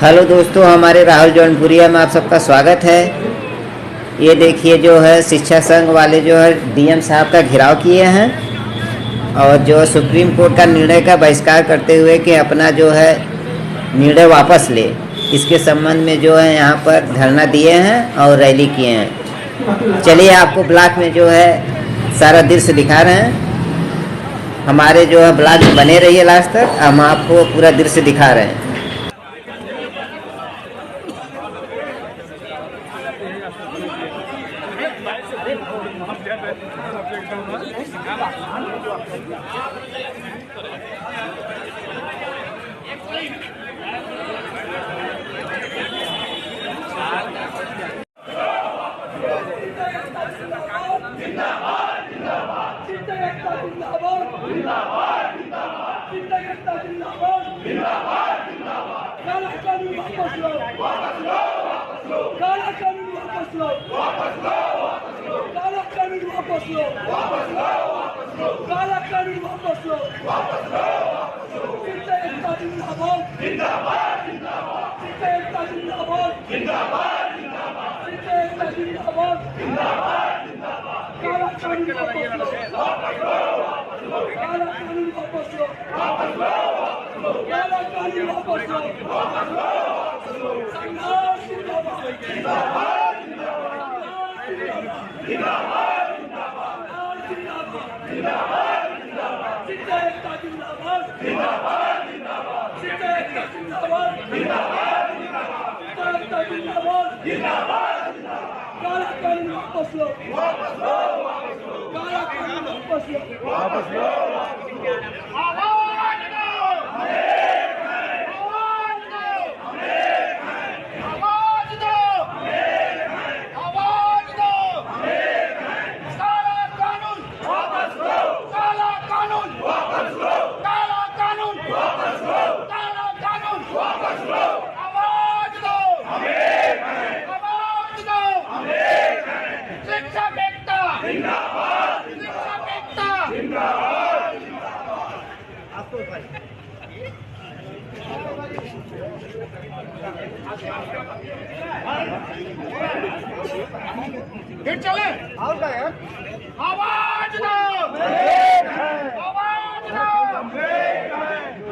Hello दोस्तों, हमारे राहुल जौनपुरिया में आप सबका स्वागत है। ये देखिए जो है शिक्षा संघ वाले जो है डीएम साहब का घेराव किए हैं और जो सुप्रीम कोर्ट का निर्णय का बहिष्कार करते हुए कि अपना जो है निर्णय वापस ले, इसके संबंध में जो है यहाँ पर धरना दिए हैं और रैली किए हैं। चलिए आपको ब्लॉग में जो है सारा दृश्य दिखा रहे हैं। हमारे जो है ब्लॉग में बने रहिए लास्ट तक, हम आपको पूरा दृश्य दिखा रहे हैं। फिर चले आवाज दो, आवाज दो,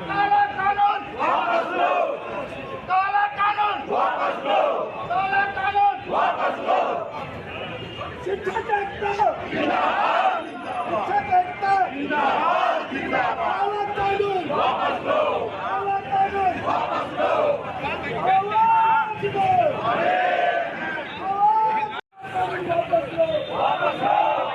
काला कानून वापस लो, काला कानून वापस लो, काला कानून वापस लो। शिक्षक एकता जिंदाबाद, शिक्षक एकता जिंदाबाद, काला कानून वापस लो, काला कानून वापस लो, आवाज दो।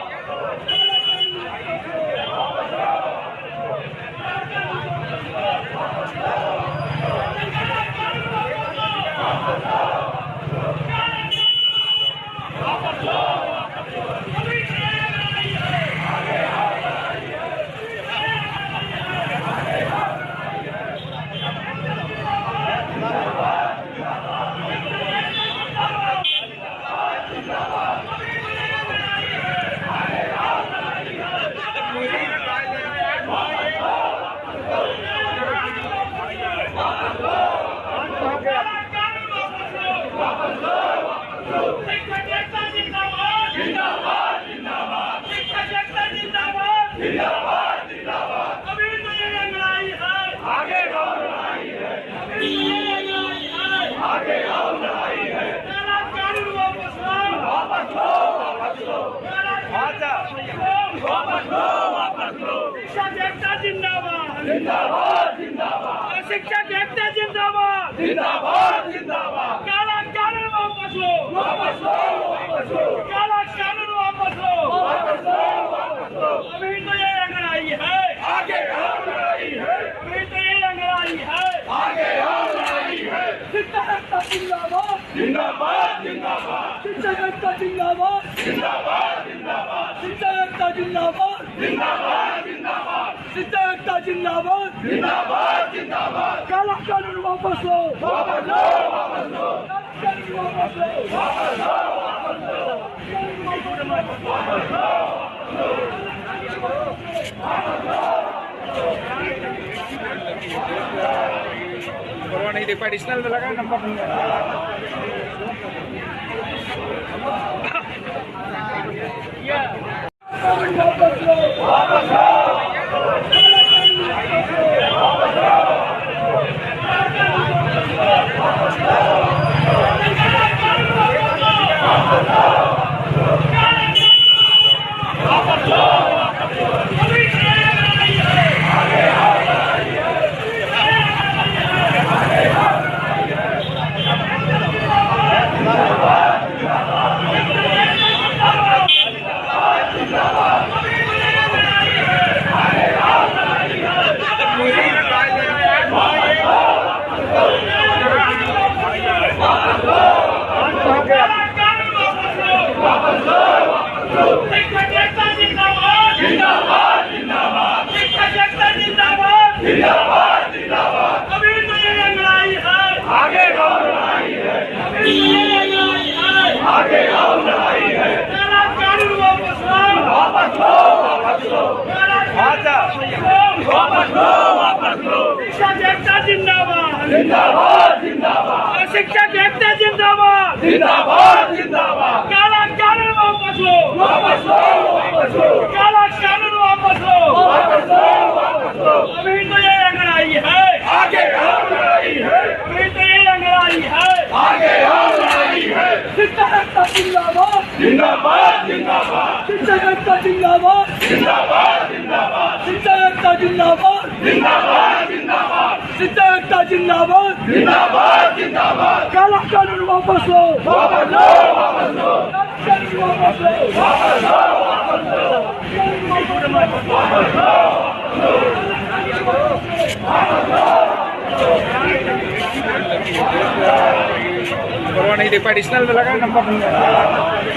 जिंदाबाद जिंदाबाद, शिक्षक एकता जिंदाबाद, जिंदाबाद जिंदाबाद, काला कानून वापस लो, वापस लो, वापस लो, काला कानून वापस लो, वापस लो, वापस लो। अभी तो ये लड़ाई है, आगे और लड़ाई है, अभी तो ये लड़ाई है, आगे और लड़ाई है। शिक्षक एकता जिंदाबाद, जिंदाबाद जिंदाबाद, शिक्षक एकता जिंदाबाद, जिंदाबाद जिंदाबाद, शिक्षक एकता जिंदाबाद, जिंदाबाद जिंदाबाद, शिक्षक एकता जिंदाबाद, जिंदाबाद जिंदाबाद, काला कानून वापस लो, वापस लो, वापस लो, काला कानून वापस लो, वापस लो, वापस लो, वापस लो, वापस लो। परवाह नहीं देखा, एडिशनल में लगा नंबर नहीं आया। जिंदाबाद जिंदाबाद, शिक्षक एकता जिंदाबाद जिंदाबाद जिंदाबाद, काला कानून वापस लो वापस लो वापस लो, काला कानून वापस लो वापस लो वापस लो। अभी तो ये लड़ाई है, आगे और लड़ाई है, अभी तो ये लड़ाई है, आगे और लड़ाई है। शिक्षक एकता जिंदाबाद जिंदाबाद जिंदाबाद, शिक्षक एकता जिंदाबाद जिंदाबाद जिंदाबाद, शिक्षक एकता जिंदाबाद जिंदाबाद जिंदाबाद, शिक्षक एकता जिंदाबाद जिंदाबाद जिंदाबाद, काला कानून वापस लो वापस लो वापस लो, काला कानून वापस लो वापस लो वापस लो, परवाह नहीं देखा, एडिशनल में लगा नंबर नहीं आया।